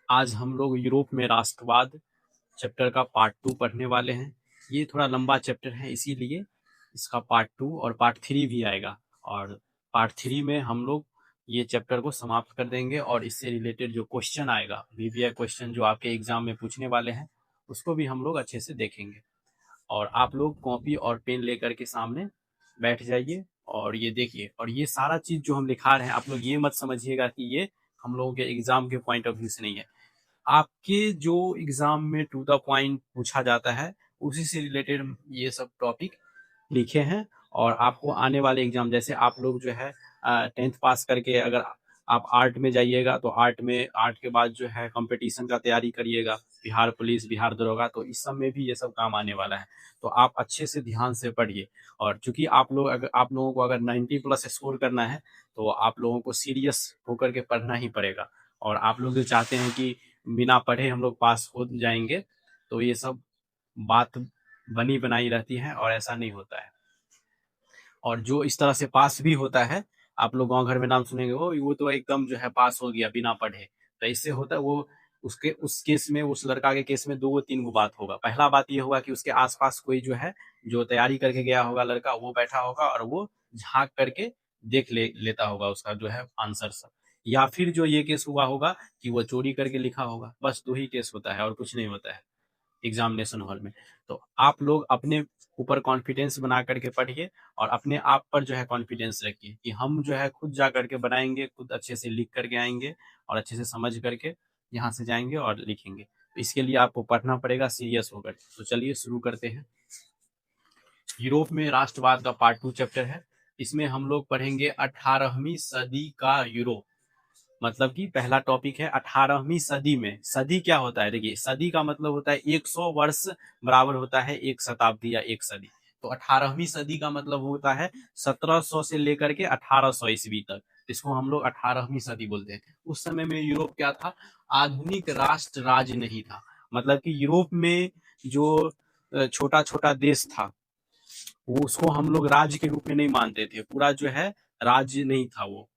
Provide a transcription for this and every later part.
आज हम लोग यूरोप में राष्ट्रवाद चैप्टर का पार्ट 2 पढ़ने वाले हैं। ये थोड़ा लंबा चैप्टर है, इसीलिए इसका पार्ट 2 और पार्ट 3 भी आएगा। और पार्ट 3 में हम लोग ये चैप्टर को समाप्त कर देंगे और इससे रिलेटेड जो क्वेश्चन आएगा, वीवीआई क्वेश्चन जो आपके एग्जाम में पूछने वाले हैं, उसको भी हम लोग अच्छे से देखेंगे। और आप लोग कॉपी और पेन लेकर के सामने बैठ जाइए और ये देखिए। और ये सारा चीज जो हम लिखा रहे हैं, आप लोग ये मत समझिएगा कि ये हम लोगों के एग्जाम के पॉइंट ऑफ व्यू से नहीं है। आपके जो एग्जाम में टू द पॉइंट पूछा जाता है, उसी से रिलेटेड ये सब टॉपिक लिखे हैं। और आपको आने वाले एग्जाम, जैसे आप लोग जो है 10th पास करके अगर आप आर्ट में जाइएगा, तो आर्ट के बाद जो है कंपटीशन का तैयारी करिएगा, बिहार पुलिस, बिहार दरोगा, तो इस सब में भी ये सब काम आने वाला है। तो आप अच्छे से ध्यान से पढ़िए। और चूंकि आप लोगों को अगर 90+ स्कोर करना है, तो आप लोगों को सीरियस होकर के पढ़ना ही पड़ेगा। और आप लोग जो चाहते हैं कि बिना पढ़े हम लोग पास हो जाएंगे, तो ये सब बात बनी बनाई रहती है और ऐसा नहीं होता है। और जो इस तरह से पास भी होता है, आप लोग गांव घर में नाम सुनेंगे, वो तो एकदम जो है पास हो गया बिना पढ़े। तो इससे होता है वो, उसके उस केस में, उस लड़का के केस में 2-3 बात होगा। पहला बात ये होगा कि उसके आसपास कोई जो है, जो तैयारी करके गया होगा लड़का, वो बैठा होगा और वो झांक करके लेता होगा उसका जो है आंसर सब। या फिर जो ये केस हुआ होगा कि वो चोरी करके लिखा होगा। बस 2 ही केस होता है और कुछ नहीं होता है एग्जामिनेशन हॉल में। तो आप लोग अपने ऊपर कॉन्फिडेंस बना करके पढ़िए और अपने आप पर जो है कॉन्फिडेंस रखिए कि हम जो है खुद जा करके बनाएंगे, खुद अच्छे से लिख करके आएंगे और अच्छे से समझ करके यहाँ से जाएंगे और लिखेंगे। तो इसके लिए आपको पढ़ना पड़ेगा सीरियस होकर। तो चलिए शुरू करते हैं। यूरोप में राष्ट्रवाद का पार्ट 2 चैप्टर है। इसमें हम लोग पढ़ेंगे 18वीं सदी का यूरोप। मतलब कि पहला टॉपिक है 18वीं सदी में। सदी क्या होता है? देखिए, सदी का मतलब होता है 100 वर्ष बराबर होता है एक शताब्दी या एक सदी। तो 18वीं सदी का मतलब होता है 1700 से लेकर के 1800 ईस्वी तक। इसको हम लोग 18वीं सदी बोलते हैं। उस समय में यूरोप क्या था? आधुनिक राष्ट्र राज्य नहीं था। मतलब कि यूरोप में जो छोटा छोटा देश था, वो उसको हम लोग राज्य के रूप में नहीं मानते थे। पूरा जो है राज्य नहीं था, वो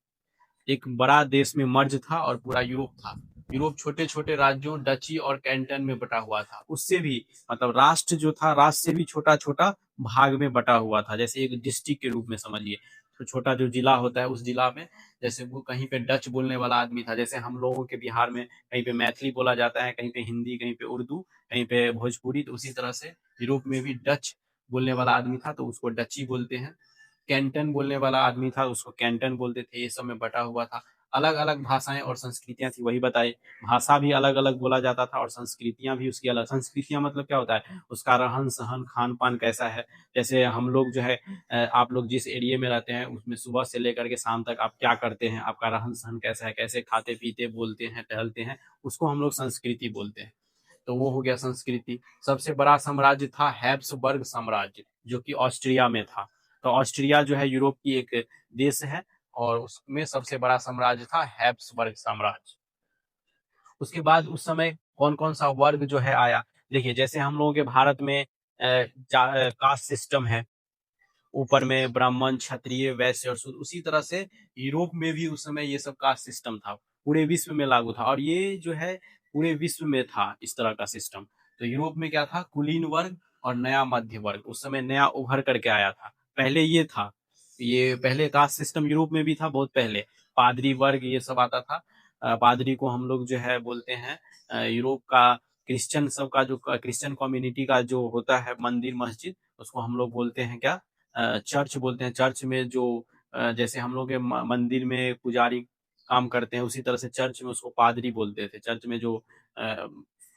एक बड़ा देश में मर्ज था और पूरा यूरोप था। यूरोप छोटे छोटे राज्यों, डची और कैंटन में बटा हुआ था। उससे भी मतलब राष्ट्र जो था, राष्ट्र से भी छोटा छोटा भाग में बटा हुआ था। जैसे एक डिस्ट्रिक्ट के रूप में समझिए। तो छोटा जो जिला होता है, उस जिला में जैसे वो कहीं पे डच बोलने वाला आदमी था। जैसे हम लोगों के बिहार में कहीं पे मैथिली बोला जाता है, कहीं पे हिंदी, कहीं पे उर्दू, कहीं पे भोजपुरी। तो उसी तरह से यूरोप में भी डच बोलने वाला आदमी था, तो उसको डची बोलते हैं। कैंटन बोलने वाला आदमी था, उसको कैंटन बोलते थे। ये सब में बटा हुआ था। अलग अलग भाषाएं और संस्कृतियां थी, वही बताए। भाषा भी अलग अलग बोला जाता था और संस्कृतियां भी उसकी अलग। संस्कृतियां मतलब क्या होता है? उसका रहन सहन, खान पान कैसा है। जैसे हम लोग जो है, आप लोग जिस एरिया में रहते हैं, उसमें सुबह से लेकर के शाम तक आप क्या करते हैं, आपका रहन सहन कैसा है, कैसे खाते पीते, बोलते हैं, टहलते हैं, उसको हम लोग संस्कृति बोलते हैं। तो वो हो गया संस्कृति। सबसे बड़ा साम्राज्य था हैब्सबर्ग साम्राज्य, जो कि ऑस्ट्रिया में था। तो ऑस्ट्रिया जो है यूरोप की एक देश है और उसमें सबसे बड़ा साम्राज्य था हैब्सबर्ग साम्राज्य। उसके बाद उस समय कौन कौन सा वर्ग जो है आया? देखिए, जैसे हम लोगों के भारत में कास्ट सिस्टम है, ऊपर में ब्राह्मण, क्षत्रिय, वैश्य और शूद्र। उसी तरह से यूरोप में भी उस समय ये सब कास्ट सिस्टम था, पूरे विश्व में लागू था। और ये जो है पूरे विश्व में था इस तरह का सिस्टम। तो यूरोप में क्या था? कुलीन वर्ग और नया मध्य वर्ग उस समय नया उभर करके आया था। पहले ये था, ये पहले कास्ट सिस्टम यूरोप में भी था बहुत पहले। पादरी वर्ग ये सब आता था। पादरी को हम लोग जो है बोलते हैं यूरोप का क्रिश्चियन, सब का जो क्रिश्चियन कम्युनिटी का जो होता है मंदिर मस्जिद, उसको हम लोग बोलते हैं क्या? चर्च बोलते हैं। चर्च में जो जैसे हम लोग के मंदिर में पुजारी काम करते हैं, उसी तरह से चर्च में उसको पादरी बोलते थे। चर्च में जो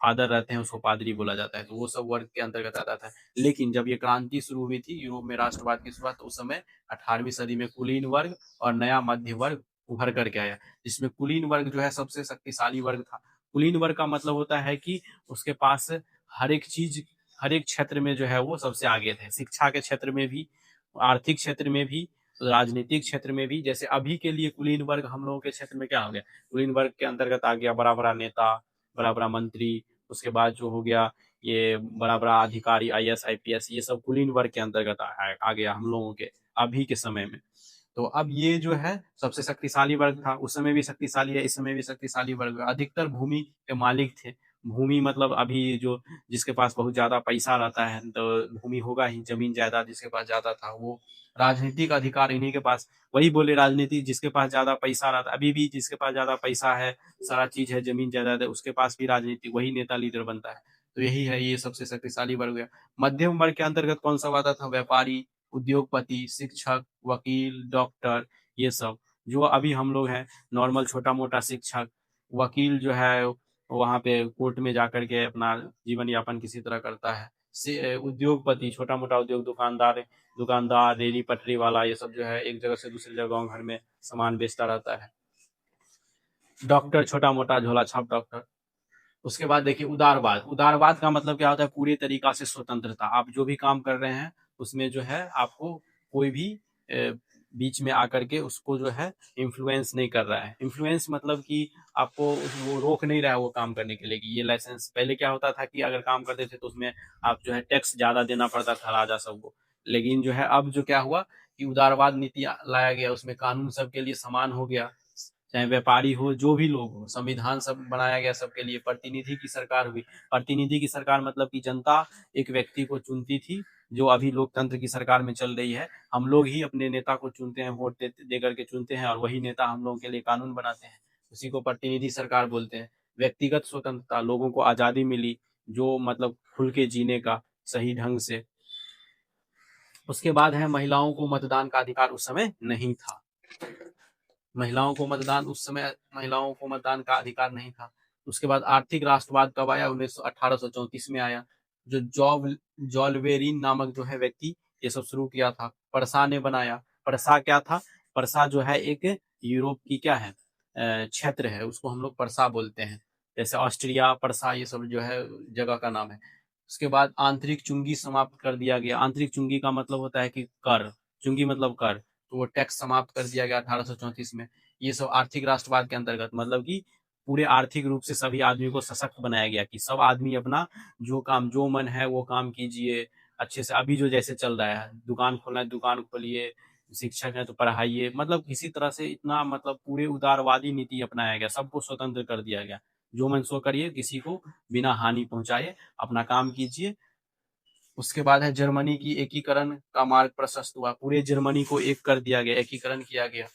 फादर रहते हैं, उसको पादरी बोला जाता है। तो वो सब वर्ग के अंतर्गत आता था। लेकिन जब ये क्रांति शुरू हुई थी यूरोप में, राष्ट्रवाद की शुरुआत, तो उस समय 18वीं सदी में कुलीन वर्ग और नया मध्य वर्ग उभर करके आया। जिसमें कुलीन वर्ग जो है सबसे शक्तिशाली वर्ग था। कुलीन वर्ग का मतलब होता है कि उसके पास हर एक चीज, हर एक क्षेत्र में जो है वो सबसे आगे थे। शिक्षा के क्षेत्र में भी, आर्थिक क्षेत्र में भी, राजनीतिक क्षेत्र में भी। जैसे अभी के लिए कुलीन वर्ग हम लोगों के क्षेत्र में क्या हो गया? कुलीन वर्ग के अंतर्गत आ गया बड़ा बड़ा नेता, बड़ा बड़ा मंत्री। उसके बाद जो हो गया ये बड़ा बड़ा अधिकारी, आईएएस आईपीएस, ये सब कुलीन वर्ग के अंतर्गत आ गया हम लोगों के अभी के समय में। तो अब ये जो है सबसे शक्तिशाली वर्ग था, उस समय भी शक्तिशाली है, इस समय भी शक्तिशाली वर्ग है। अधिकतर भूमि के मालिक थे। भूमि मतलब अभी जो जिसके पास बहुत ज्यादा पैसा रहता है तो भूमि होगा ही, जमीन जायदाद जिसके पास ज्यादा था वो, राजनीतिक अधिकार इन्हीं के पास। वही बोले राजनीति जिसके पास ज्यादा पैसा रहता, अभी भी जिसके पास ज्यादा पैसा है, सारा चीज है, जमीन जायदाद है, उसके पास भी राजनीति, वही नेता लीडर बनता है। तो यही है, ये सबसे शक्तिशाली वर्ग है। मध्यम वर्ग के अंतर्गत कौन सा आता था? व्यापारी, उद्योगपति, शिक्षक, वकील, डॉक्टर, ये सब। जो अभी हम लोग हैं नॉर्मल छोटा मोटा शिक्षक, वकील जो है वहां पे कोर्ट में जाकर के अपना जीवन यापन किसी तरह करता है। उद्योगपति छोटा मोटा उद्योग, दुकानदार, रेहड़ी पटरी वाला, ये सब जो है एक जगह से दूसरी जगह गाँव घर में सामान बेचता रहता है। डॉक्टर छोटा मोटा झोला छाप डॉक्टर। उसके बाद देखिए उदारवाद। उदारवाद का मतलब क्या होता है? पूरी तरीका से स्वतंत्रता। आप जो भी काम कर रहे हैं उसमें जो है आपको कोई भी बीच में आकर के उसको जो है इन्फ्लुएंस नहीं कर रहा है। इन्फ्लुएंस मतलब कि आपको वो रोक नहीं रहा है वो काम करने के लिए कि ये लाइसेंस। पहले क्या होता था कि अगर काम करते थे तो उसमें आप जो है टैक्स ज्यादा देना पड़ता था राजा सबको, लेकिन जो है अब जो क्या हुआ कि उदारवाद नीति लाया गया, उसमें कानून सबके लिए समान हो गया, चाहे व्यापारी हो, जो भी लोग हो, संविधान सब बनाया गया सबके लिए। प्रतिनिधि की सरकार हुई। प्रतिनिधि की सरकार मतलब कि जनता एक व्यक्ति को चुनती थी, जो अभी लोकतंत्र की सरकार में चल रही है। हम लोग ही अपने नेता को चुनते हैं, वोट दे करके चुनते हैं, और वही नेता हम लोगों के लिए कानून बनाते हैं। उसी को प्रतिनिधि सरकार बोलते हैं। व्यक्तिगत स्वतंत्रता, लोगों को आजादी मिली जो मतलब खुल के जीने का सही ढंग से। उसके बाद है महिलाओं को मतदान का अधिकार उस समय नहीं था। महिलाओं को मतदान का अधिकार नहीं था। उसके बाद आर्थिक राष्ट्रवाद कब आया? 1834 में आया। जो जॉलवेरिन नामक जो है व्यक्ति ये सब शुरू किया था। परसा ने बनाया। परसा क्या था? परसा जो है एक यूरोप की क्या है क्षेत्र है, उसको हम लोग परसा बोलते हैं। जैसे ऑस्ट्रिया, परसा, ये सब जो है जगह का नाम है। उसके बाद आंतरिक चुंगी समाप्त कर दिया गया। आंतरिक चुंगी का मतलब होता है कि कर, चुंगी मतलब कर, तो वो टैक्स समाप्त कर दिया गया 1834 में। ये सब आर्थिक राष्ट्रवाद के अंतर्गत, मतलब कि पूरे आर्थिक रूप से सभी आदमी को सशक्त बनाया गया कि सब आदमी अपना जो काम, जो मन है वो काम कीजिए अच्छे से। अभी जो जैसे चल रहा है, दुकान खोलना है दुकान खोलिए, शिक्षक है तो पढ़ाइए, मतलब किसी तरह से इतना मतलब पूरे उदारवादी नीति अपनाया गया, सबको स्वतंत्र कर दिया गया। जो मन सो करिए, किसी को बिना हानि पहुंचाए अपना काम कीजिए। उसके बाद है जर्मनी की एकीकरण का मार्ग प्रशस्त हुआ। पूरे जर्मनी को एक कर दिया गया, एकीकरण किया गया।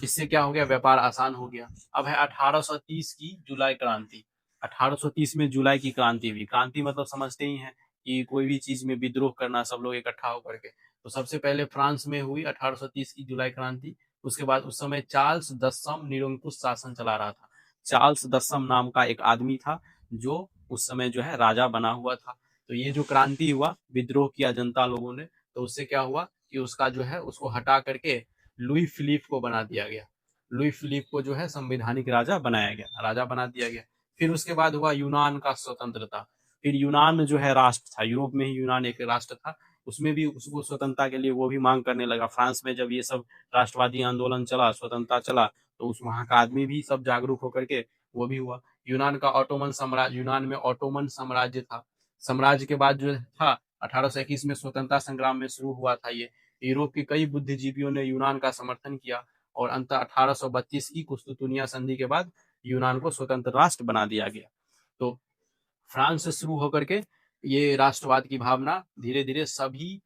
इससे क्या हो गया? व्यापार आसान हो गया। अब है 1830 की जुलाई क्रांति। 1830 में जुलाई की क्रांति हुई। क्रांति मतलब समझते ही हैं कि कोई भी चीज में विद्रोह करना, सब लोग इकट्ठा होकर के। तो सबसे पहले फ्रांस में हुई 1830 की जुलाई क्रांति। उसके बाद उस समय चार्ल्स दसम निरंकुश शासन चला रहा था। चार्ल्स दसम नाम का एक आदमी था जो उस समय जो है राजा बना हुआ था। तो ये जो क्रांति हुआ, विद्रोह किया जनता लोगों ने, तो उससे क्या हुआ कि उसका जो है उसको हटा करके लुई फिलिप को बना दिया गया। लुई फिलिप को जो है संवैधानिक राजा बनाया गया, राजा बना दिया गया। फिर उसके बाद हुआ यूनान का स्वतंत्रता। फिर यूनान जो है राष्ट्र था, यूरोप में ही यूनान एक राष्ट्र था, उसमें भी उसको स्वतंत्रता के लिए वो भी मांग करने लगा। फ्रांस में जब ये सब राष्ट्रवादी आंदोलन चला, स्वतंत्रता चला, तो उस वहां का आदमी भी सब जागरूक होकर के वो भी हुआ। यूनान का ऑटोमन साम्राज्य, यूनान में ऑटोमन साम्राज्य था। साम्राज्य के बाद जो था 1821 में स्वतंत्रता संग्राम में शुरू हुआ था ये। यूरोप के कई बुद्धिजीवियों ने यूनान का समर्थन किया और अंत 1832 की कुस्तुतुनिया संधि के बाद यूनान को स्वतंत्र राष्ट्र बना दिया गया। तो फ्रांस से शुरू होकर के ये राष्ट्रवाद की भावना धीरे धीरे सभी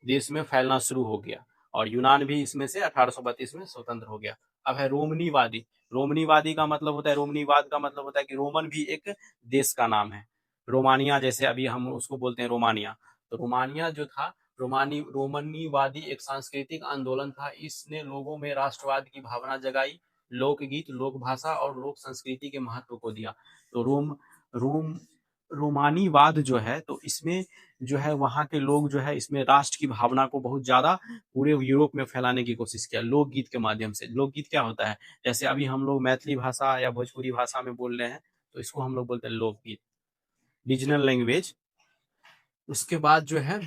देश में फैलना शुरू हो गया और यूनान भी इसमें से 1832 में स्वतंत्र हो गया। अब है रोमनीवादी। रोमनीवादी का मतलब होता है, रोमनीवाद का मतलब होता है कि रोमन भी एक देश का नाम है। रोमानिया, जैसे अभी हम उसको बोलते हैं रोमानिया, तो रोमानिया जो था, रोमनीवादी एक सांस्कृतिक आंदोलन था। इसने लोगों में राष्ट्रवाद की भावना जगाई, लोकगीत, लोक भाषा और लोक संस्कृति के महत्व को दिया। तो रोम रोमानीवाद जो है, तो इसमें जो है वहाँ के लोग जो है इसमें राष्ट्र की भावना को बहुत ज्यादा पूरे यूरोप में फैलाने की कोशिश किया लोकगीत के माध्यम से। लोकगीत क्या होता है? जैसे अभी हम लोग मैथिली भाषा या भोजपुरी भाषा में बोल रहे हैं, तो इसको हम लोग बोलते हैं लोकगीत, रीजनल लैंग्वेज। उसके बाद जो है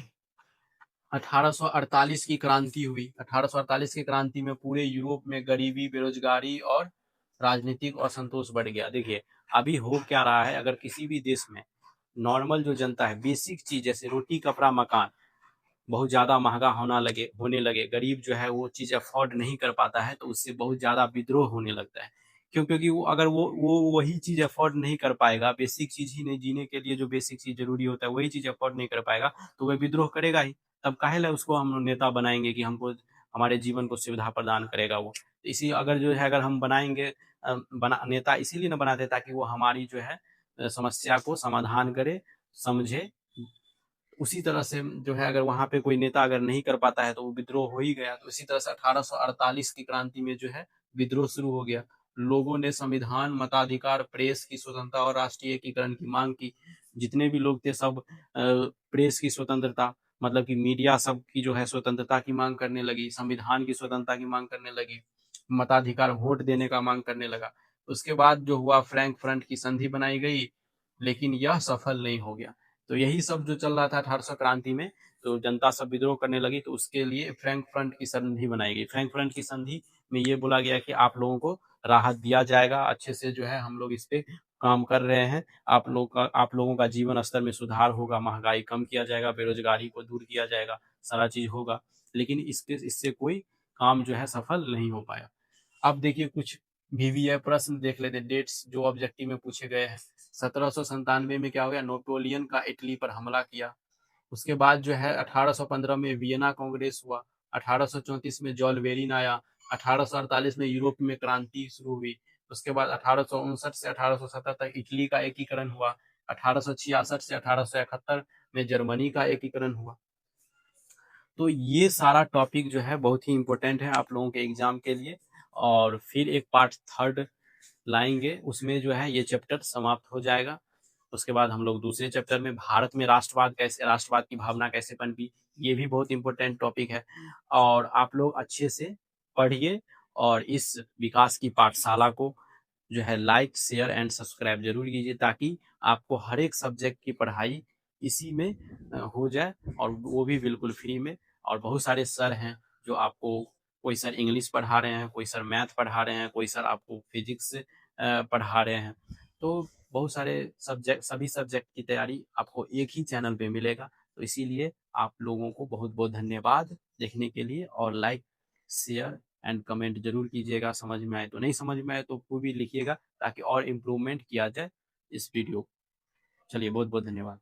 1848 की क्रांति हुई। 1848 की क्रांति में पूरे यूरोप में गरीबी, बेरोजगारी और राजनीतिक असंतोष बढ़ गया। देखिए अभी हो क्या रहा है, अगर किसी भी देश में नॉर्मल जो जनता है, बेसिक चीज जैसे रोटी, कपड़ा, मकान, बहुत ज़्यादा महँगा होने लगे, गरीब जो है वो चीज़ अफ़ोर्ड नहीं कर पाता है, तो उससे बहुत ज़्यादा विद्रोह होने लगता है। क्यों? क्योंकि वो अगर वो वही चीज़ अफ़ोर्ड नहीं कर पाएगा, बेसिक चीज़ ही नहीं, जीने के लिए जो बेसिक चीज़ ज़रूरी होता है, वही चीज़ अफ़ोर्ड नहीं कर पाएगा, तो वह विद्रोह करेगा ही। तब काहे उसको हम लोग नेता बनाएँगे कि हमको हमारे जीवन को सुविधा प्रदान करेगा वो। इसी अगर जो है अगर हम बनाएँगे बना नेता इसीलिए ना बनाते ताकि वो हमारी जो है समस्या को समाधान करे, समझे। उसी तरह से जो है अगर वहाँ पे कोई नेता अगर नहीं कर पाता है तो वो विद्रोह हो ही गया। तो इसी तरह से 1848 की क्रांति में जो है विद्रोह शुरू हो गया। लोगों ने संविधान, मताधिकार, प्रेस की स्वतंत्रता और राष्ट्रीय एकीकरण की मांग की। जितने भी लोग थे सब प्रेस की स्वतंत्रता मतलब कि मीडिया सब की जो है स्वतंत्रता की मांग करने लगी, संविधान की स्वतंत्रता की मांग करने लगी, मताधिकार वोट देने का मांग करने लगा। उसके बाद जो हुआ फ्रैंक फ्रंट की संधि बनाई गई, लेकिन यह सफल नहीं हो गया। तो यही सब जो चल रहा था 1800 क्रांति में, तो जनता सब विद्रोह करने लगी, तो उसके लिए फ्रैंक फ्रंट की संधि बनाई गई। फ्रैंक फ्रंट की संधि में ये बोला गया कि आप लोगों को राहत दिया जाएगा, अच्छे से जो है हम लोग इस पे काम कर रहे हैं, आप लोगों का जीवन स्तर में सुधार होगा, महंगाई कम किया जाएगा, बेरोजगारी को दूर किया जाएगा, सारा चीज होगा। लेकिन इससे कोई काम जो है सफल नहीं हो पाया। अब देखिए कुछ वीवीआई प्रश्न देख लेते हैं, डेट्स जो ऑब्जेक्टिव में पूछे गए हैं। 1797 में क्या हो गया, नेपोलियन का इटली पर हमला किया। उसके बाद जो है 1815 में वियना कांग्रेस हुआ। 1834 में जॉल वेरिन आया। 1848 में यूरोप में क्रांति शुरू हुई। उसके बाद 1859 से 1870 तक इटली का एकीकरण हुआ। 1866 से 1871 में जर्मनी का एकीकरण हुआ। तो ये सारा टॉपिक जो है बहुत ही इम्पोर्टेंट है आप लोगों के एग्जाम के लिए। और फिर एक पार्ट थर्ड लाएंगे, उसमें जो है ये चैप्टर समाप्त हो जाएगा। उसके बाद हम लोग दूसरे चैप्टर में भारत में राष्ट्रवाद की भावना कैसे पनपी, ये भी बहुत इंपॉर्टेंट टॉपिक है। और आप लोग अच्छे से पढ़िए और इस विकास की पाठशाला को जो है लाइक, शेयर एंड सब्सक्राइब जरूर कीजिए, ताकि आपको हर एक सब्जेक्ट की पढ़ाई इसी में हो जाए, और वो भी बिल्कुल फ्री में। और बहुत सारे सर हैं जो आपको, कोई सर इंग्लिश पढ़ा रहे हैं, कोई सर मैथ पढ़ा रहे हैं, कोई सर आपको फिजिक्स पढ़ा रहे हैं। तो बहुत सारे सब्जेक्ट, सभी सब्जेक्ट की तैयारी आपको एक ही चैनल पे मिलेगा। तो इसीलिए आप लोगों को बहुत बहुत धन्यवाद देखने के लिए, और लाइक, शेयर एंड कमेंट जरूर कीजिएगा। समझ में आए तो, नहीं समझ में आए तो वो भी लिखिएगा, ताकि और इम्प्रूवमेंट किया जाए इस वीडियो। चलिए बहुत बहुत धन्यवाद।